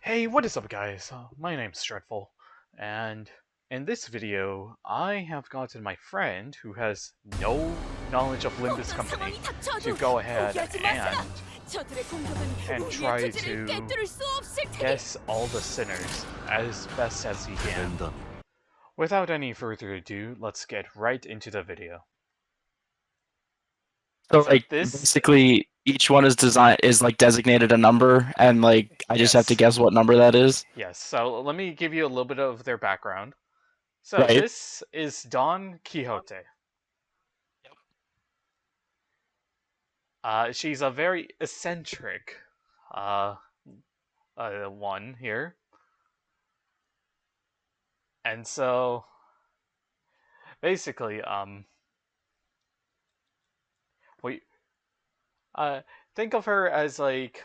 Hey, what is up guys? My name's Dreadful, and in this video, I have gotten my friend, who has no knowledge of Limbus 어떤 Company, 상황이 to 닥쳐도 go ahead 포기하지 마세요. 저들의 and 공격은 우리의 try 투지를 to 꿰뚫을 수 없을 테니. guess all the sinners as best as he can. 된다. Without any further ado, let's get right into the video. So So like this, basically each one is like designated a number and like I just have to yes, guess what number that is. yes, so let me give you a little bit of their background. So Right. this is Don Quixote. She's a very eccentric one here. And so basically, we think of her as like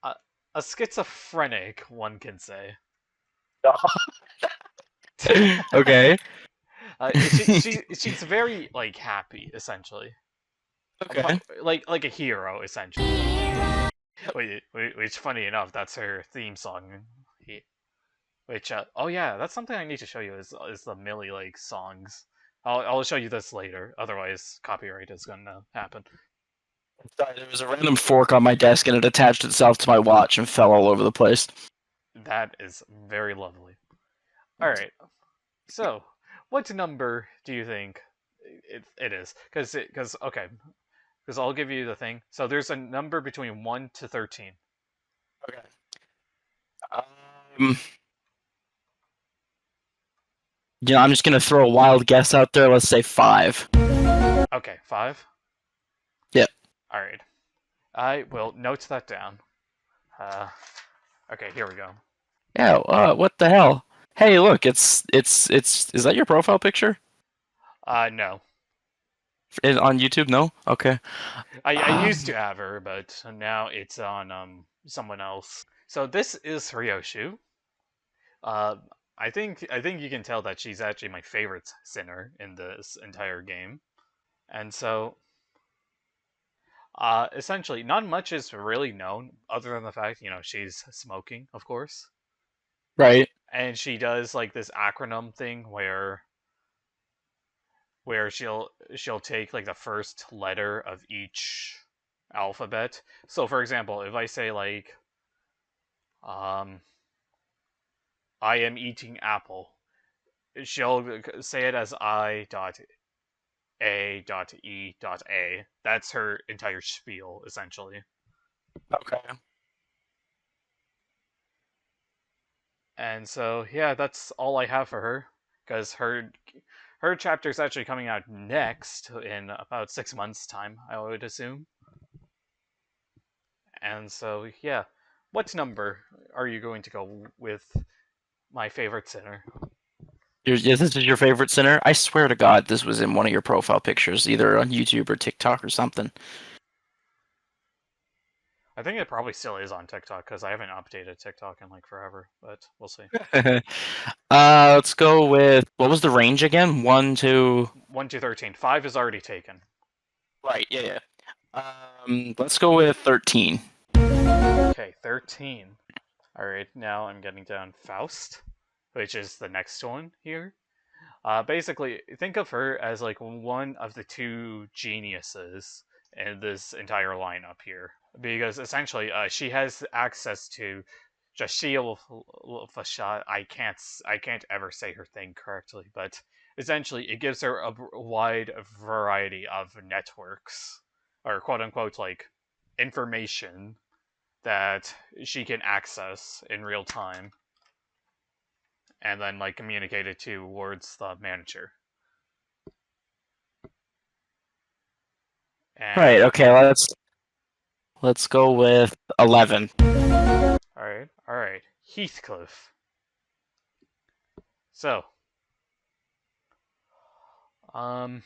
a, a schizophrenic, one can say. Okay. She's very like happy, essentially. Okay. Like a hero, essentially. Which funny enough, that's her theme song. Which oh yeah, that's something I need to show you is the Millie like songs. I'll show you this later. Otherwise, copyright is gonna happen. Sorry, there was a random fork on my desk and it attached itself to my watch and fell all over the place. That is very lovely. All right. So, what number do you think it is? Because okay, because I'll give you the thing. So there's a number between 1 to 13. Okay. Um, I'm just gonna throw a wild guess out there. Let's say 5. Okay, 5. Yep. All right. I will note that down. Okay, here we go. Yeah. What the hell? Hey, look, it's. Is that your profile picture? No. On YouTube? No. Okay. I used to have her, but now it's on someone else. So this is Ryoshu. Uh, I think you can tell that she's actually my favorite sinner in this entire game, and so essentially not much is really known other than the fact she's smoking, of course, Right. and she does like this acronym thing where she'll take like the first letter of each alphabet. So for example, if I say like um I am eating apple, she'll say it as I dot A dot E dot A. That's her entire spiel essentially. Okay. And so yeah, that's all I have for her because her chapter is actually coming out next in about 6 months' time, I would assume. And so yeah, what number are you going to go with my favorite sinner? This is your favorite sinner? I swear to God, this was in one of your profile pictures, either on YouTube or TikTok or something. I think it probably still is on TikTok because I haven't updated TikTok in like forever, but we'll see. Let's go with what was the range again? 1 to 1 to 13. 5 is already taken. right. Yeah, yeah. Let's go with 13. Okay, 13. Alright, now I'm getting down Faust, which is the next one here. Basically, think of her as like one of the two geniuses in this entire lineup here. Because essentially, she has access to Jashil Fashat. I can't ever say her thing correctly, but essentially, it gives her a wide variety of networks, or quote unquote, like information that she can access in real time and then like communicate it towards the manager. Right. And Okay. Let's go with 11. all right, Heathcliff. So, um,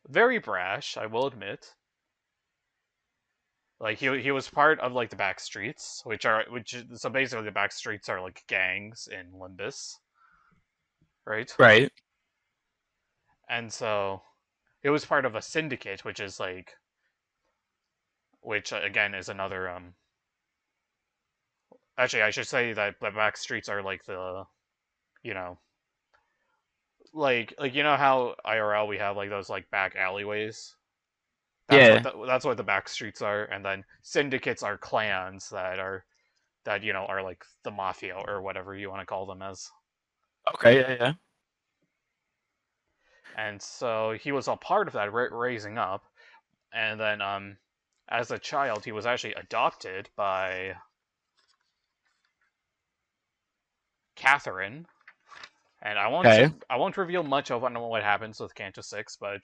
very brash, I will admit. Like he was part of like the Backstreets, so basically the Backstreets are like gangs in Limbus, right? Right. And so he was part of a syndicate, which again is another Actually, I should say that the back streets are like the, you know, like you know how IRL we have like those like back alleyways. Yeah. That's what the back streets are, and then syndicates are clans that are like the mafia or whatever you want to call them as. Okay. Yeah. Yeah. And so he was a part of that raising up, and then as a child he was actually adopted by Catherine. And Okay. I won't reveal much of what happens with Kanto 6, but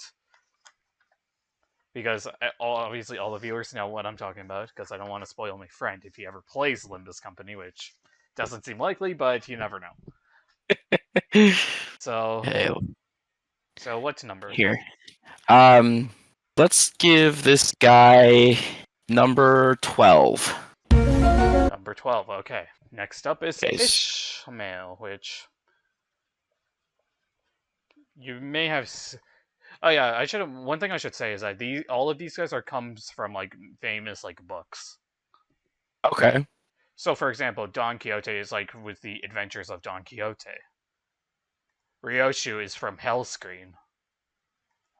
because obviously all the viewers know what I'm talking about, because I don't want to spoil my friend if he ever plays Limbus Company, which doesn't seem likely, but you never know. So, Okay, so what number? here. Um, let's give this guy number 12. Number 12. Okay. Next up is Okay. Ishmael, which you may have. Oh yeah, I should. One thing I should say is that all of these guys comes from like famous like books. Okay. So, for example, Don Quixote is like with the Adventures of Don Quixote. Ryoshu is from Hellscreen.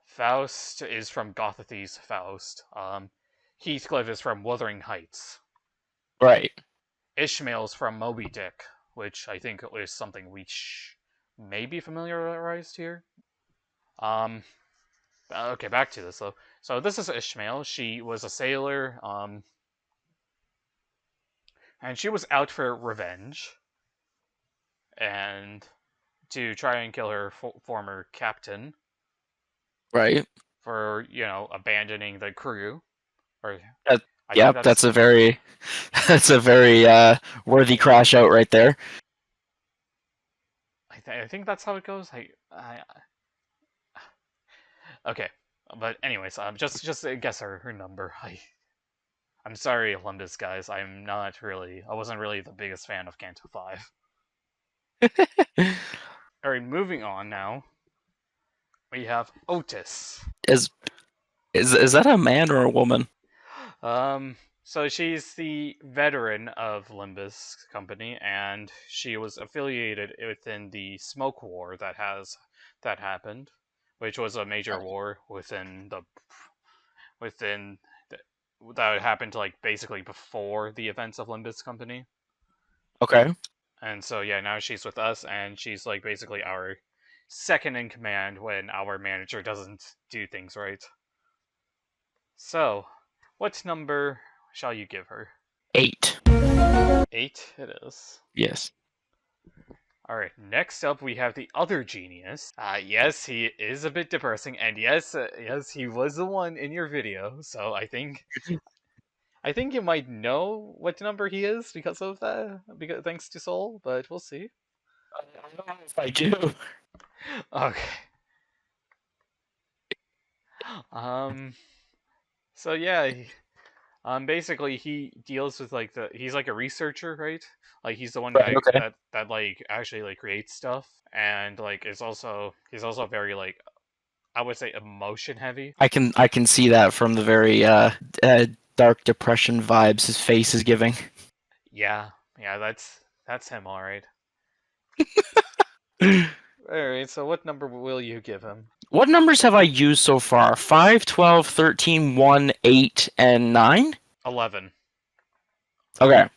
Faust is from Gothathy's Faust. Heathcliff is from Wuthering Heights. Right. Ishmael's from Moby Dick, which I think is something we may be familiarized here. Um, okay, back to this though. So this is Ishmael. She was a sailor, and she was out for revenge, and to try and kill her former captain Right. for abandoning the crew. Or That, I think yep. that's That's a very worthy crash out right there. I think that's how it goes. Okay, but anyways, just guess her number. I'm sorry, Olympus guys. I wasn't really the biggest fan of Kanto 5. All right, moving on now. We have Otus. Is is that a man or a woman? So she's the veteran of Limbus Company, and she was affiliated within the Smoke War that happened, which was a major war within the, that happened like basically before the events of Limbus Company. Okay. And so yeah, now she's with us, and she's like basically our second in command when our manager doesn't do things right. So, what number shall you give her? 8. 8 it is. Yes. Alright, next up we have the other genius. Yes, he is a bit depressing, and yes, he was the one in your video, so I think you might know what number he is because of that, because thanks to Soul, but we'll see. I don't know if I do. Okay. So yeah, basically he deals with like he's like a researcher, right? Like he's the one Right. Okay. that like actually like creates stuff, and like he's also very like, I would say, emotion heavy. I can see that from the very dark depression vibes his face is giving. Yeah, yeah, that's him, all right. All right, so what number will you give him? What numbers have I used so far? 5, 12, 13, 1, 8, and 9? 11. Okay.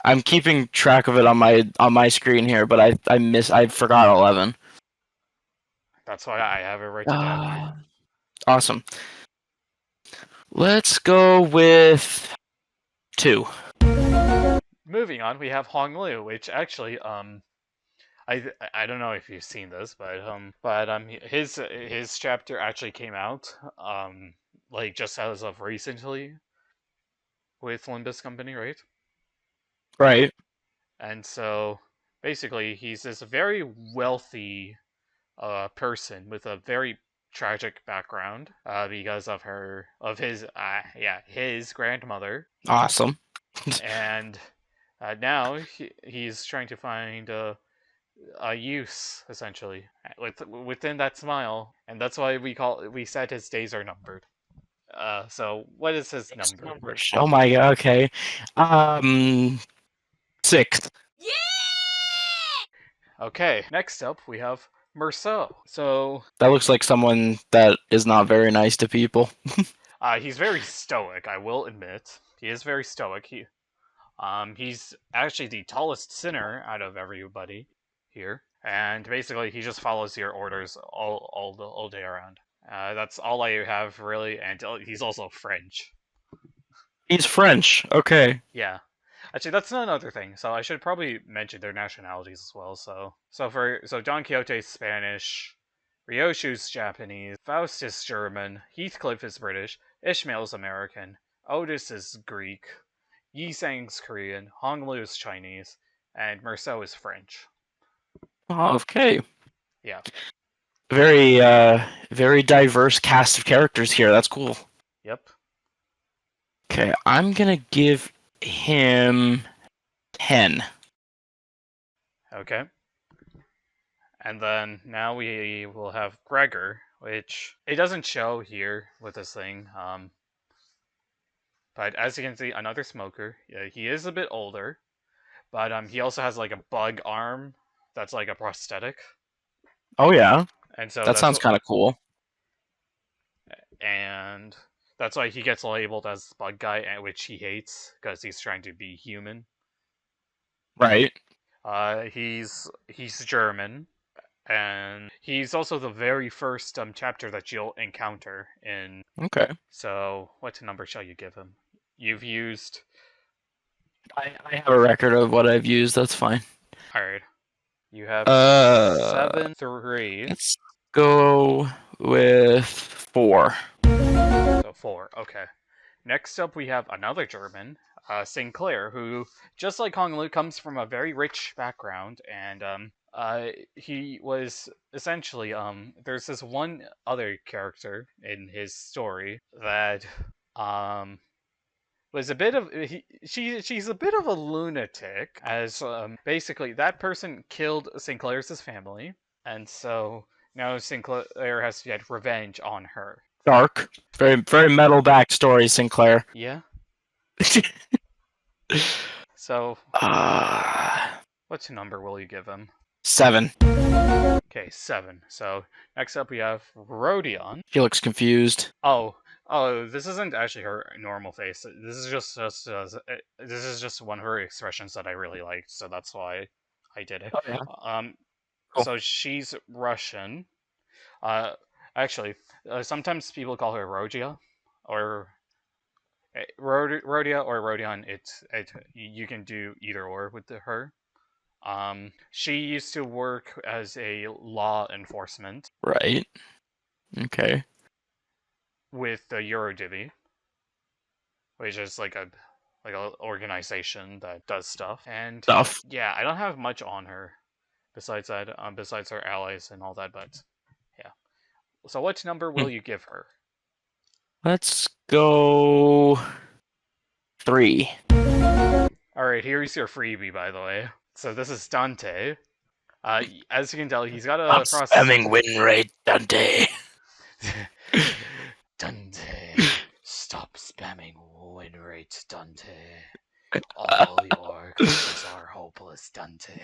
I'm keeping track of it on my screen here, but I forgot 11. That's why I have it written down here. Awesome. Let's go with 2. Moving on, we have Hongloo, which actually I don't know if you've seen this, but his chapter actually came out like just as of recently with Limbus Company, right? Right. And so basically he's this very wealthy person with a very tragic background because of his grandmother, Awesome. and now he's trying to find a use essentially within that smile, and that's why we said his days are numbered. So what is his number? Oh my god. Okay. 6. Okay, next up we have Merceau. So That looks like someone that is not very nice to people. he's very stoic, I will admit. He is very stoic. He's actually the tallest sinner out of everybody here, and basically he just follows your orders all day around. That's all I have really, and he's also French. He's French. Okay. Yeah. Actually, that's another thing. So I should probably mention their nationalities as well. So Don Quixote's Spanish, Ryoshu's Japanese, Faust is German, Heathcliff is British, Ishmael is American, Otus is Greek, Yisang's Korean, Hongloo is Chinese, and Merceau is French. Oh, okay. Yeah. Very diverse cast of characters here. That's cool. Yep. Okay, I'm gonna give him 10. Okay. And then now we will have Gregor, which it doesn't show here with this thing. But as you can see, another smoker. Yeah, he is a bit older, but he also has like a bug arm that's like a prosthetic, Oh yeah, and so that sounds kind of cool. and that's why he gets labeled as bug guy, which he hates because he's trying to be human. Right. He's German, and he's also the very first chapter that you'll encounter in. Okay. So what number shall you give him? You've used. I have a record of what I've used. That's fine. All right. You have 7-3. Let's go with 4. So 4. Okay. Next up, we have another German, Sinclair, who, just like Hongloo, comes from a very rich background, and he was essentially there's this one other character in his story that was a bit of she's a bit of a lunatic, as basically that person killed Sinclair's family, and so now Sinclair has to get revenge on her. Dark. Very metal backstory, Sinclair. Yeah. So what number will you give him? 7. Okay, 7. So next up we have Rodion. She looks confused. Oh, this isn't actually her normal face. This is just one of her expressions that I really liked, so that's why I did it. Oh, yeah. Cool. So she's Russian. Actually, sometimes people call her Rogia, or Rodia or Rodion. You can do either or with her. She used to work as a law enforcement. Right. Okay. With the Eurodivi, which is like a organization that does stuff. And yeah, I don't have much on her besides that, besides her allies and all that. But yeah. So what number will you give her? Let's go 3. All right, here's your freebie, by the way. So this is Dante. As you can tell, he's got a spamming win rate, Dante. Dante, stop spamming win rate, Dante. All your classes are hopeless, Dante.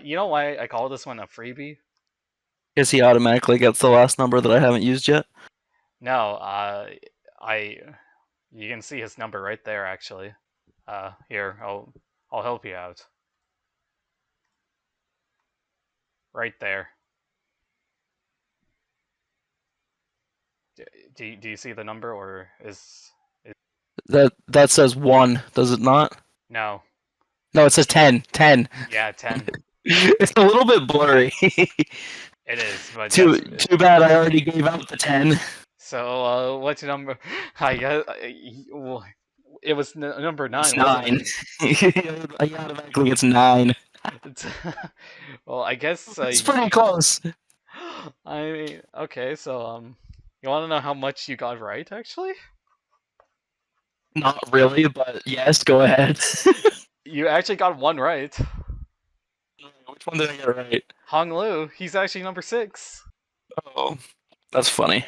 You know why I call this one a freebie? Because he automatically gets the last number that I haven't used yet? No, you can see his number right there, actually. Here, I'll help you out. Right there. Do you see the number, or is that says 1, does it not? No. No, it says 10. 10. Yeah, 10. It's a little bit blurry. It is, but too bad I already gave out the 10. So, what's your number? I guess it was number 9. It's 9. I automatically gets 9. Well, I guess it's pretty close. I mean, okay, so you want to know how much you got right, actually? Not really, but yes, go ahead. You actually got 1 right. Which one did I get right? Hongloo, he's actually number 6. Oh. That's funny.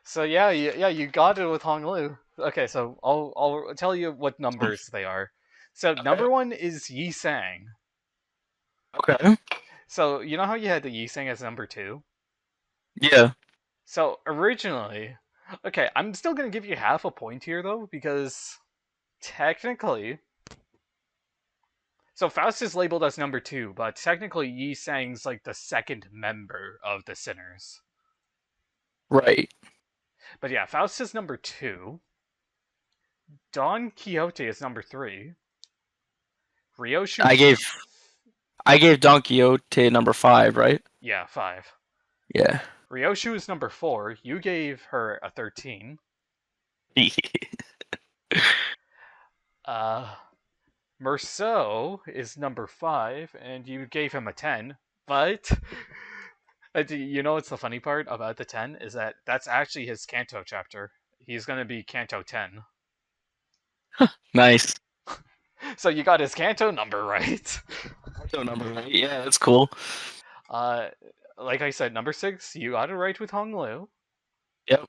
So yeah, you got it with Hongloo. Okay, so I'll tell you what numbers they are. So Okay. number one is Yi Sang. Okay. So you know how you had the Yi Sang as number two? Yeah. So originally, okay, I'm still gonna give you half a point here though, because technically, so Faust is labeled as number two, but technically Yi Sang's like the second member of the Sinners. Right. But yeah, Faust is number two. Don Quixote is number three. Ryoshu I is gave I gave Don Quixote number 5, right? yeah, five. Yeah. Ryoshu is number four. You gave her a 13. Uh, Merceau is number five, and you gave him a 10. But you know what's the funny part about the 10 is that that's actually his Kanto chapter. He's gonna be Kanto 10. Nice. So you got his Kanto number right. Kanto number, right? Yeah, that's cool. Uh, like I said, number six, you got it right with Hongloo. Yep.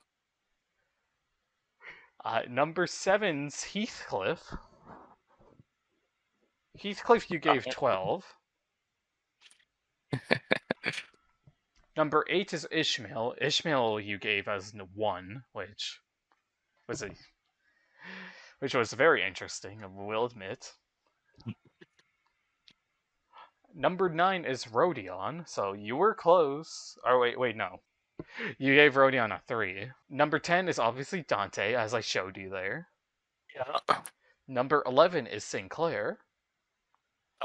Number seven's Heathcliff. Heathcliff, you gave 12. Number 8 is Ishmael. Ishmael, you gave as 1, was a which was very interesting, I will admit. Number 9 is Rodion, so you were close. Or wait, no. You gave Rodion a 3. Number 10 is obviously Dante, as I showed you there. Yeah. Number 11 is Sinclair.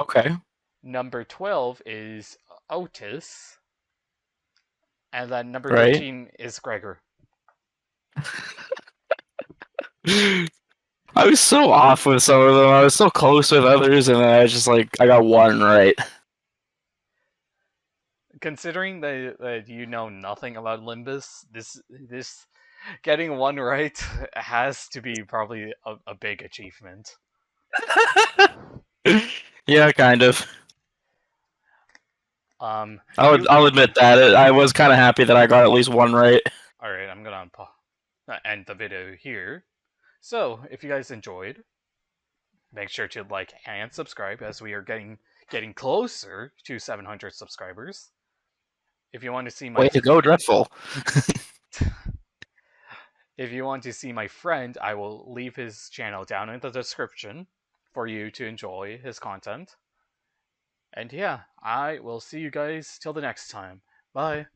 Okay. Number 12 is Otus. And then number Right. 13 is Gregor. I was so off with some of them. I was so close with others, and then I got one right. Considering that you know nothing about Limbus, this getting one right has to be probably a big achievement. Yeah, kind of. You I'll admit that I was kind of happy that I got at least one right. all right? I'm gonna end the video here. So if you guys enjoyed, make sure to like and subscribe as we are getting closer to 700 subscribers. If you want to see my Way to go, Dreadful. if you want to see my friend, I will leave his channel down in the description for you to enjoy his content. And yeah, I will see you guys till the next time. Bye.